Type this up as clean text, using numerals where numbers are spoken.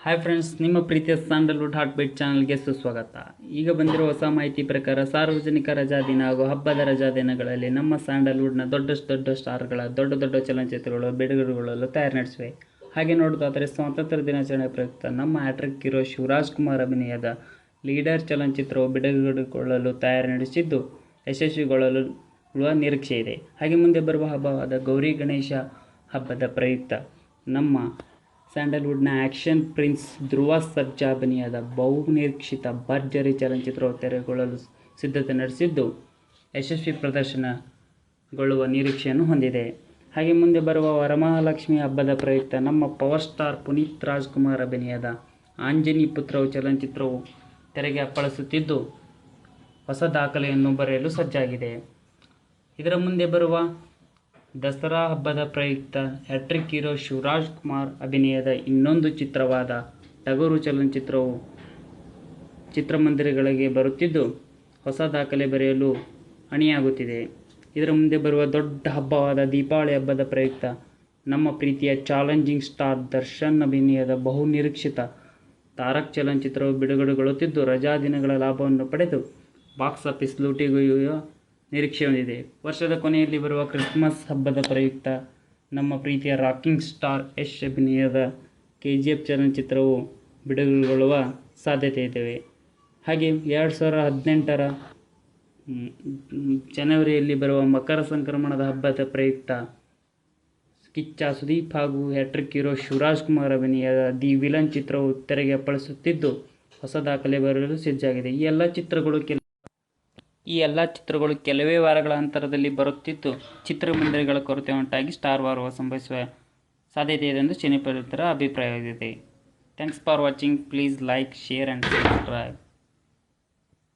Hi friends, ನಿಮ್ಮ ಪ್ರೀತಿಯ Sandalwood heart beat ಚಾನಲ್ಗೆ ಸುಸ್ವಾಗತ. ಈಗ ಬಂದಿರುವ ಹೊಸ ಮಾಹಿತಿ ಪ್ರಕಾರ ಸಾರ್ವಜನಿಕ ರಜಾದಿನ ಹಾಗೂ ಹಬ್ಬದ ರಜಾದಿನಗಳಲ್ಲಿ ನಮ್ಮ ಸ್ಯಾಂಡಲ್ವುಡ್ನ ದೊಡ್ಡ ಸ್ಟಾರ್ಗಳ ದೊಡ್ಡ ಚಲನಚಿತ್ರಗಳು ಬಿಡುಗಡೆಗೊಳ್ಳಲು ತಯಾರಿ ನಡೆಸಿವೆ. ಹಾಗೆ ನೋಡೋದಾದರೆ ಸ್ವಾತಂತ್ರ್ಯ ದಿನಾಚರಣೆ ಪ್ರಯುಕ್ತ ನಮ್ಮ ಹ್ಯಾಟ್ರಿಕ್ ಹೀರೋ ಶಿವರಾಜ್ ಕುಮಾರ್ ಅಭಿನಯದ ಲೀಡರ್ ಚಲನಚಿತ್ರವು ಬಿಡುಗಡೆಗೊಳ್ಳಲು ತಯಾರಿ ನಡೆಸಿದ್ದು ಯಶಸ್ವಿಗೊಳ್ಳುವ ನಿರೀಕ್ಷೆ ಇದೆ. ಹಾಗೆ ಮುಂದೆ ಬರುವ ಹಬ್ಬವಾದ ಗೌರಿ ಗಣೇಶ ಹಬ್ಬದ ಪ್ರಯುಕ್ತ ನಮ್ಮ ಸ್ಯಾಂಡಲ್ವುಡ್ನ ಆ್ಯಕ್ಷನ್ ಪ್ರಿನ್ಸ್ ಧ್ರುವ ಸರ್ಜಾ ಅಭಿನಯದ ಬಹುನಿರೀಕ್ಷಿತ ಭರ್ಜರಿ ಚಲನಚಿತ್ರವು ತೆರೆಗೊಳ್ಳಲು ಸಿದ್ಧತೆ ನಡೆಸಿದ್ದು ಯಶಸ್ವಿ ಪ್ರದರ್ಶನಗೊಳ್ಳುವ ನಿರೀಕ್ಷೆಯನ್ನು ಹೊಂದಿದೆ. ಹಾಗೆ ಮುಂದೆ ಬರುವ ವರಮಹಾಲಕ್ಷ್ಮಿ ಹಬ್ಬದ ಪ್ರಯುಕ್ತ ನಮ್ಮ ಪವರ್ ಸ್ಟಾರ್ ಪುನೀತ್ ರಾಜ್ಕುಮಾರ್ ಅಭಿನಯದ ಆಂಜನಿ ಪುತ್ರವು ಚಲನಚಿತ್ರವು ತೆರೆಗೆ ಅಪ್ಪಳಿಸುತ್ತಿದ್ದು ಹೊಸ ದಾಖಲೆಯನ್ನು ಬರೆಯಲು ಸಜ್ಜಾಗಿದೆ. ಇದರ ಮುಂದೆ ಬರುವ ದಸರಾ ಹಬ್ಬದ ಪ್ರಯುಕ್ತ ಹ್ಯಾಟ್ರಿಕ್ ಹೀರೋ ಶಿವರಾಜ್ ಕುಮಾರ್ ಅಭಿನಯದ ಇನ್ನೊಂದು ಚಿತ್ರವಾದ ಟಗರು ಚಲನಚಿತ್ರವು ಚಿತ್ರಮಂದಿರಗಳಿಗೆ ಬರುತ್ತಿದ್ದು ಹೊಸ ದಾಖಲೆ ಬರೆಯಲು ಅಣಿಯಾಗುತ್ತಿದೆ. ಇದರ ಮುಂದೆ ಬರುವ ದೊಡ್ಡ ಹಬ್ಬವಾದ ದೀಪಾವಳಿ ಹಬ್ಬದ ಪ್ರಯುಕ್ತ ನಮ್ಮ ಪ್ರೀತಿಯ ಚಾಲೆಂಜಿಂಗ್ ಸ್ಟಾರ್ ದರ್ಶನ್ ಅಭಿನಯದ ಬಹುನಿರೀಕ್ಷಿತ ತಾರಕ್ ಚಲನಚಿತ್ರವು ಬಿಡುಗಡೆಗೊಳ್ಳುತ್ತಿದ್ದು ರಜಾ ದಿನಗಳ ಲಾಭವನ್ನು ಪಡೆದು ಬಾಕ್ಸ್ ಆಫೀಸ್ ಲೂಟಿಗೊಯ್ಯುವ ನಿರೀಕ್ಷೆ ಹೊಂದಿದೆ. ವರ್ಷದ ಕೊನೆಯಲ್ಲಿ ಬರುವ ಕ್ರಿಸ್ಮಸ್ ಹಬ್ಬದ ಪ್ರಯುಕ್ತ ನಮ್ಮ ಪ್ರೀತಿಯ ರಾಕಿಂಗ್ ಸ್ಟಾರ್ ಯಶ್ ಅಭಿನಯದ KGF ಚಲನಚಿತ್ರವು ಬಿಡುಗಡೆಗೊಳ್ಳುವ ಸಾಧ್ಯತೆ ಇದ್ದಾವೆ. ಹಾಗೆ 2018ರ ಜನವರಿಯಲ್ಲಿ ಬರುವ ಮಕರ ಸಂಕ್ರಮಣದ ಹಬ್ಬದ ಪ್ರಯುಕ್ತ ಕಿಚ್ಚ ಸುದೀಪ್ ಹಾಗೂ ಹ್ಯಾಟ್ರಿಕ್ ಹೀರೋ ಶಿವರಾಜ್ ಕುಮಾರ್ ಅಭಿನಯದ ದಿ ವಿಲನ್ ಚಿತ್ರವು ತೆರೆಗೆ ಅಪ್ಪಳಿಸುತ್ತಿದ್ದು ಹೊಸ ದಾಖಲೆ ಬರಲು ಸಜ್ಜಾಗಿದೆ. ಈ ಎಲ್ಲ ಚಿತ್ರಗಳು ಕೆಲವೇ ವಾರಗಳ ಅಂತರದಲ್ಲಿ ಬರುತ್ತಿದ್ದು ಚಿತ್ರಮಂದಿರಗಳ ಕೊರತೆ ಉಂಟಾಗಿ ಸ್ಟಾರ್ ವಾರ್ ಸಂಭವಿಸುವ ಸಾಧ್ಯತೆ ಇದೆ ಎಂದು ಸಿನಿಪ್ರಿಯರ ಅಭಿಪ್ರಾಯವಿದೆ. Thanks for watching. Please like, share and subscribe.